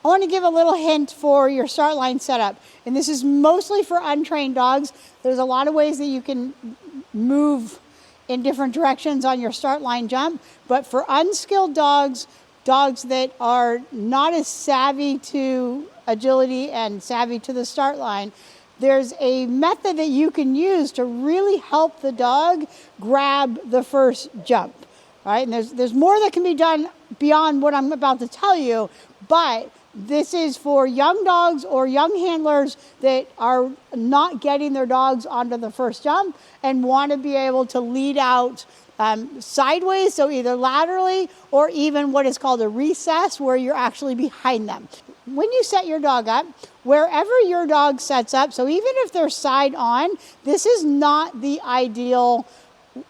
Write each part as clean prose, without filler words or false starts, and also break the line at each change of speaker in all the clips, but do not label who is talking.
I want to give a little hint for your start line setup. And this is mostly for untrained dogs. There's a lot of ways that you can move in different directions on your start line jump. But for unskilled dogs, dogs that are not as savvy to agility and savvy to the start line, there's a method that you can use to really help the dog grab the first jump. Right? And there's more that can be done beyond what I'm about to tell you, but this is for young dogs or young handlers that are not getting their dogs onto the first jump and want to be able to lead out sideways, so either laterally or even what is called a recess, where you're actually behind them. When you set your dog up, wherever your dog sets up, so even if they're side on, this is not the ideal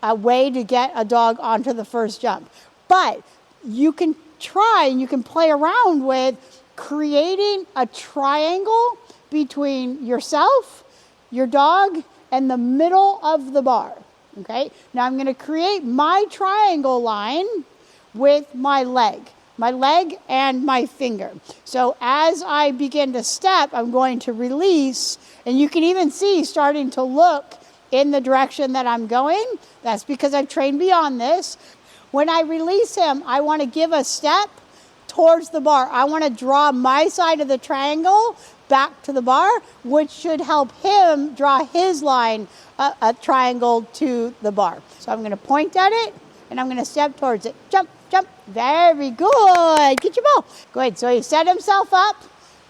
way to get a dog onto the first jump. But you can try and you can play around with creating a triangle between yourself, your dog, and the middle of the bar. Okay? Now I'm going to create my triangle line with my leg and my finger. So as I begin to step, I'm going to release, and you can even see starting to look in the direction that I'm going. That's because I've trained beyond this. When I release him, I want to give a step towards the bar. I want to draw my side of the triangle back to the bar, which should help him draw his line, a triangle to the bar. So I'm going to point at it, and I'm going to step towards it. Jump, jump. Very good. Get your ball. Good. So he set himself up.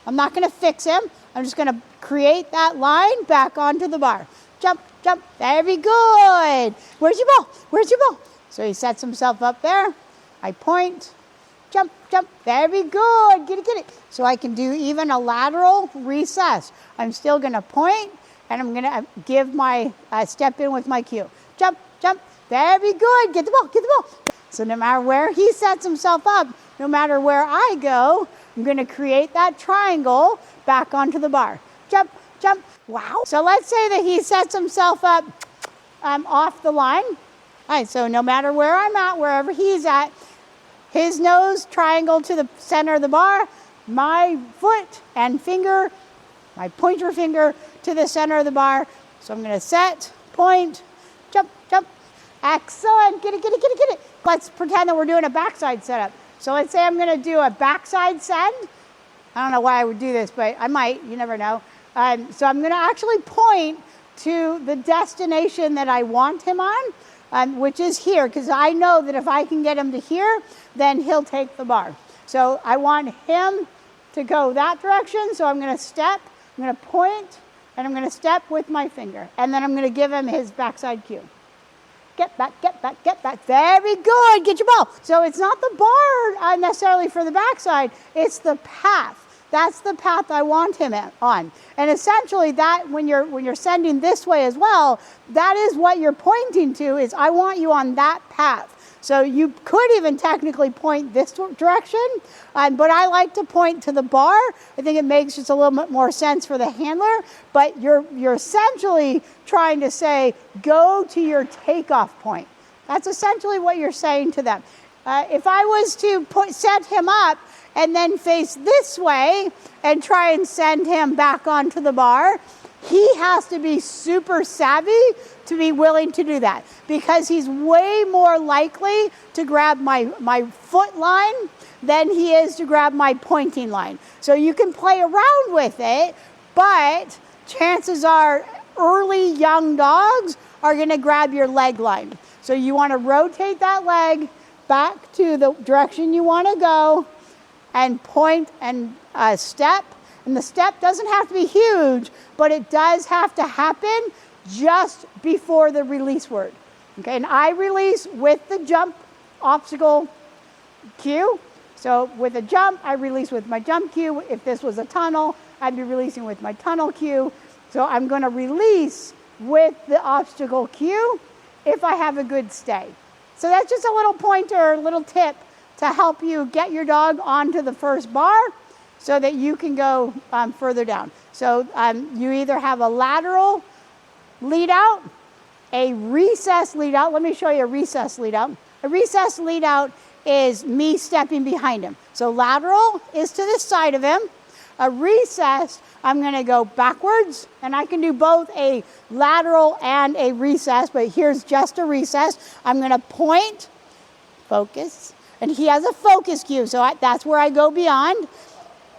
I'm not going to fix him. I'm just going to create that line back onto the bar. Jump, jump. Very good. Where's your ball? Where's your ball? So he sets himself up there. I point. Jump, jump. Very good. Get it, get it. So I can do even a lateral recess. I'm still going to point, and I'm going to give my step in with my cue. Jump, jump. Very good. Get the ball, get the ball. So no matter where he sets himself up, no matter where I go, I'm going to create that triangle back onto the bar. Jump, jump. Wow. So let's say that he sets himself up off the line. All right, so no matter where I'm at, wherever he's at, his nose triangle to the center of the bar, my foot and finger, my pointer finger to the center of the bar. So I'm going to set, point, jump, jump. Excellent. Get it, get it, get it, get it. Let's pretend that we're doing a backside setup. So let's say I'm going to do a backside send. I don't know why I would do this, but I might. You never know. So I'm going to actually point to the destination that I want him on, which is here, because I know that if I can get him to here, then he'll take the bar. So I want him to go that direction. So I'm going to step, I'm going to point, and I'm going to step with my finger. And then I'm going to give him his backside cue. Get back, get back, get back. Very good. Get your ball. So it's not the bar necessarily for the backside. It's the path. That's the path I want him on. And essentially that when you're sending this way as well, that is what you're pointing to, is I want you on that path. So you could even technically point this direction, but I like to point to the bar. I think it makes just a little bit more sense for the handler, but you're essentially trying to say, go to your takeoff point. That's essentially what you're saying to them. If I was to set him up and then face this way and try and send him back onto the bar, he has to be super savvy to be willing to do that, because he's way more likely to grab my foot line than he is to grab my pointing line. So you can play around with it, but chances are early young dogs are going to grab your leg line. So you want to rotate that leg back to the direction you want to go and point and step. And the step doesn't have to be huge, but it does have to happen just before the release word. Okay, and I release with the jump obstacle cue. So with a jump, I release with my jump cue. If this was a tunnel, I'd be releasing with my tunnel cue. So I'm going to release with the obstacle cue if I have a good stay. So that's just a little pointer, a little tip to help you get your dog onto the first bar so that you can go further down. So you either have a lateral lead out, a recess lead out. Let me show you a recess lead out. A recess lead out is me stepping behind him. So lateral is to the side of him. A recess, I'm going to go backwards, and I can do both a lateral and a recess, but here's just a recess. I'm going to point, focus, and he has a focus cue, so that's where I go beyond.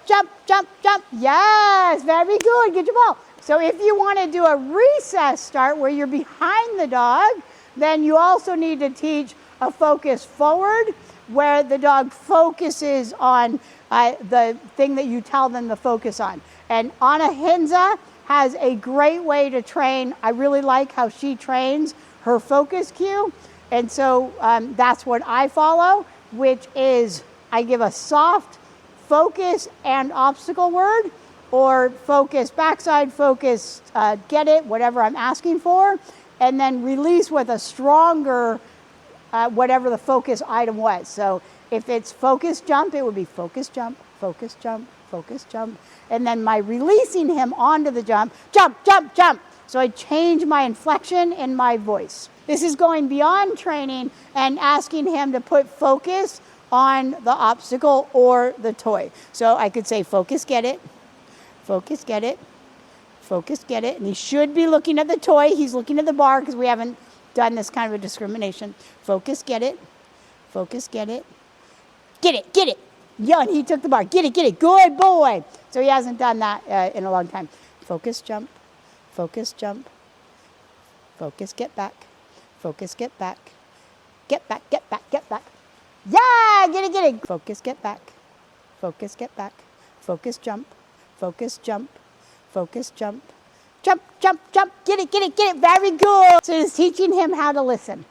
Jump, jump, jump. Yes, very good. Get your ball. So if you want to do a recess start where you're behind the dog, then you also need to teach a focus forward where the dog focuses on the thing that you tell them to focus on. And Anna Hinza has a great way to train. I really like how she trains her focus cue. And so that's what I follow, which is I give a soft focus and obstacle word, or focus backside, focus get it, whatever I'm asking for, and then release with a stronger whatever the focus item was. So if it's focus jump, it would be focus jump, focus jump, focus jump. And then my releasing him onto the jump, jump, jump, jump. So I change my inflection in my voice. This is going beyond training and asking him to put focus on the obstacle or the toy. So I could say focus, get it, focus, get it, focus, get it. And he should be looking at the toy. He's looking at the bar because we haven't done this kind of a discrimination. Focus, get it, focus, get it, get it, get it. Yeah, and he took the bar. Get it, good boy. So he hasn't done that in a long time. Focus, jump, focus, jump, focus, get back, focus, get back, get back, get back, get back. Yeah, get it. Focus, get back, focus, get back, focus, jump, focus, jump, focus, jump, jump, jump, jump, get it, very good. So it's teaching him how to listen.